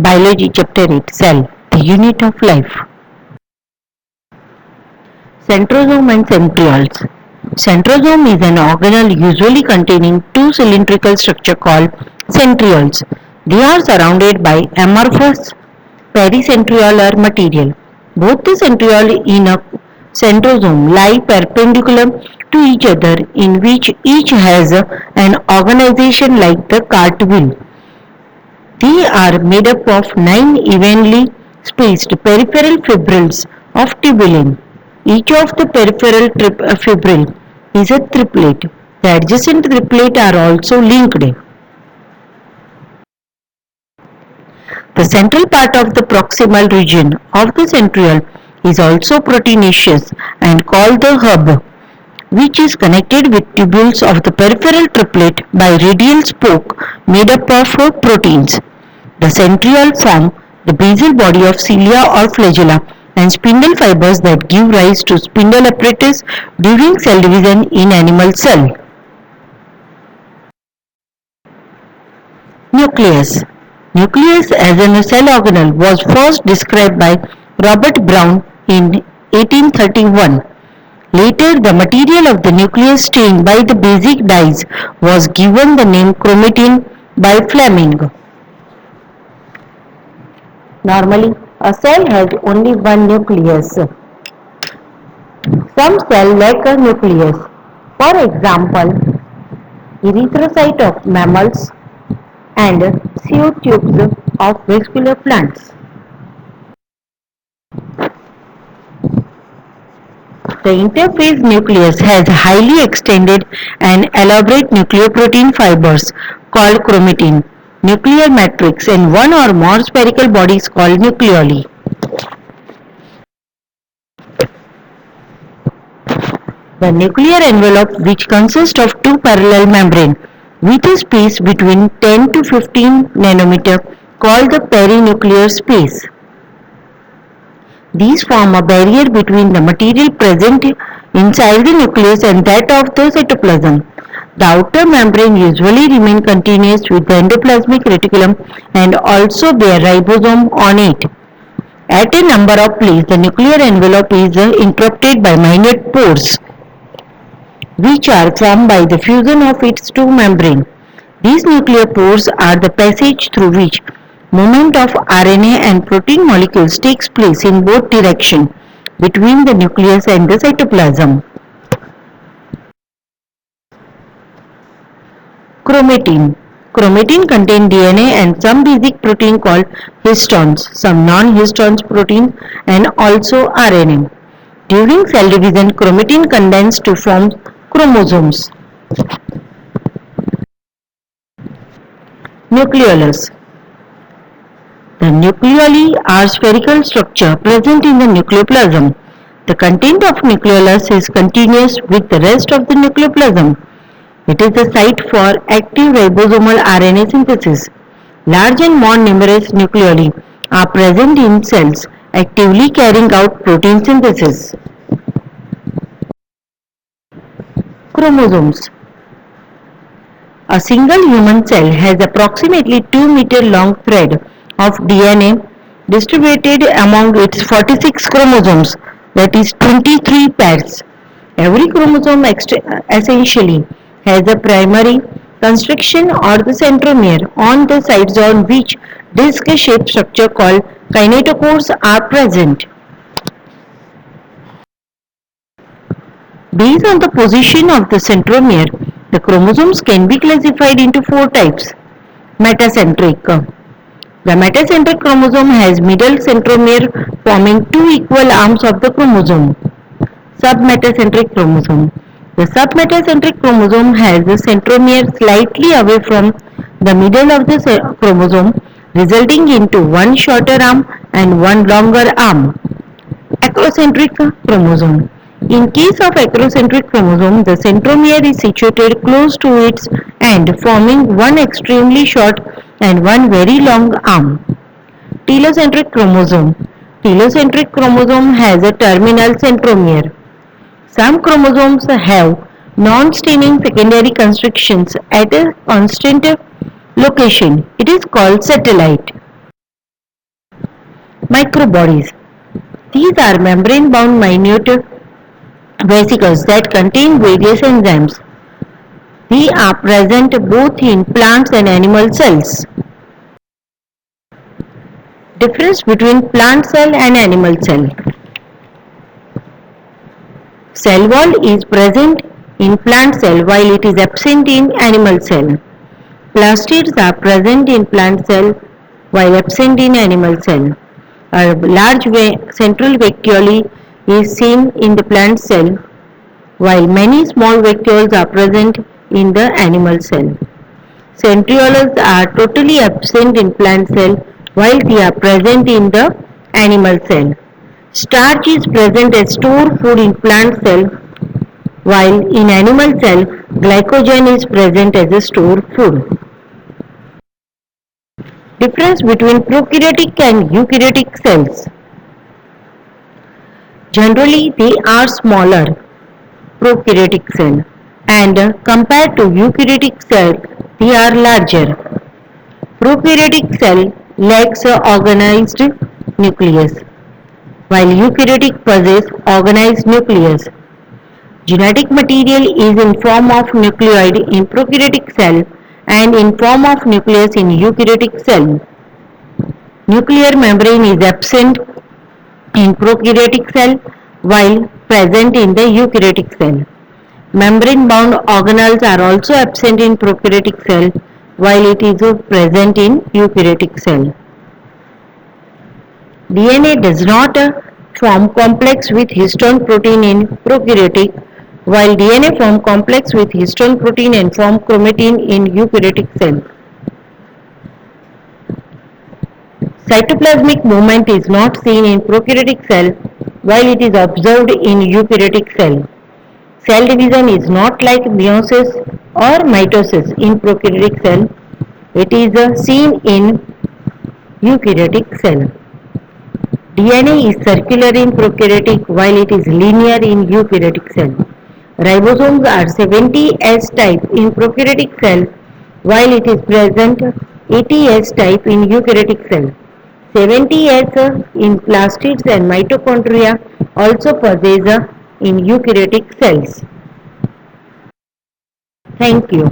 Biology Chapter 8 Cell, the Unit of Life. Centrosome and centrioles. Centrosome is an organelle usually containing two cylindrical structure called centrioles. They are surrounded by amorphous pericentriolar material. Both the centriole in a centrosome lie perpendicular to each other, in which each has an organization like the cartwheel. They are made up of 9 evenly spaced peripheral fibrils of tubulin. Each of the peripheral fibril is a triplet. The adjacent triplet are also linked. The central part of the proximal region of the centriole is also proteinaceous and called the hub, which is connected with tubules of the peripheral triplet by radial spoke made up of proteins. The centriole form the basal body of cilia or flagella and spindle fibers that give rise to spindle apparatus during cell division in animal cell. Nucleus. Nucleus as a cell organelle was first described by Robert Brown in 1831. Later, the material of the nucleus stained by the basic dyes was given the name chromatin by Fleming. Normally, a cell has only one nucleus. Some cells lack a nucleus. For example, erythrocyte of mammals and tubes of vascular plants. The interphase nucleus has highly extended and elaborate nucleoprotein fibers called chromatin, nuclear matrix, and one or more spherical bodies called nucleoli. The nuclear envelope, which consists of two parallel membranes with a space between 10 to 15 nanometer, called the perinuclear space. These form a barrier between the material present inside the nucleus and that of the cytoplasm. The outer membrane usually remains continuous with the endoplasmic reticulum and also bear ribosome on it. At a number of places, the nuclear envelope is interrupted by minute pores, which are formed by the fusion of its two membranes. These nuclear pores are the passage through which movement of RNA and protein molecules takes place in both directions between the nucleus and the cytoplasm. Chromatin. Chromatin contains DNA and some basic protein called histones, some non-histones protein, and also RNA. During cell division, chromatin condenses to form chromosomes. Nucleolus. The nucleoli are spherical structure present in the nucleoplasm. The content of nucleolus is continuous with the rest of the nucleoplasm. It is the site for active ribosomal RNA synthesis. Large and more numerous nucleoli are present in cells, actively carrying out protein synthesis. Chromosomes. A single human cell has approximately 2-meter long thread of DNA distributed among its 46 chromosomes, that is 23 pairs. Every chromosome essentially has a primary constriction or the centromere on the sides on which disc-shaped structure called kinetochores are present. Based on the position of the centromere, the chromosomes can be classified into 4 types. Metacentric. The metacentric chromosome has middle centromere forming 2 equal arms of the chromosome. Submetacentric chromosome. The submetacentric chromosome has the centromere slightly away from the middle of the chromosome, resulting into one shorter arm and one longer arm. Acrocentric chromosome. In case of acrocentric chromosome, the centromere is situated close to its end, forming one extremely short and one very long arm. Telocentric chromosome. Telocentric chromosome has a terminal centromere. Some chromosomes have non-staining secondary constrictions at a constant location. It is called satellite. Microbodies. These are membrane-bound minute vesicles that contain various enzymes. These are present both in plants and animal cells. Difference between plant cell and animal cell. Cell wall is present in plant cell while it is absent in animal cell. Plastids are present in plant cell while absent in animal cell. A large central vacuole is seen in the plant cell while many small vacuoles are present in the animal cell. Centrioles are totally absent in plant cell while they are present in the animal cell. Starch is present as stored food in plant cell while in animal cell glycogen is present as a stored food. Difference between prokaryotic and eukaryotic cells. Generally they are smaller prokaryotic cell and compared to eukaryotic cell they are larger. Prokaryotic cell lacks a organized nucleus while eukaryotic possess organized nucleus. Genetic material is in form of nucleoid in prokaryotic cell and in form of nucleus in eukaryotic cell. Nuclear membrane is absent in prokaryotic cell while present in the eukaryotic cell. Membrane-bound organelles are also absent in prokaryotic cell while it is present in eukaryotic cell. DNA does not form complex with histone protein in prokaryotic while DNA form complex with histone protein and form chromatin in eukaryotic cell. Cytoplasmic movement is not seen in prokaryotic cell while it is observed in eukaryotic cell. Cell division is not like meiosis or mitosis in prokaryotic cell. It is seen in eukaryotic cell. DNA is circular in prokaryotic while it is linear in eukaryotic cell. Ribosomes are 70S type in prokaryotic cell while it is present 80S type in eukaryotic cell. 70S in plastids and mitochondria also possess in eukaryotic cells. Thank you.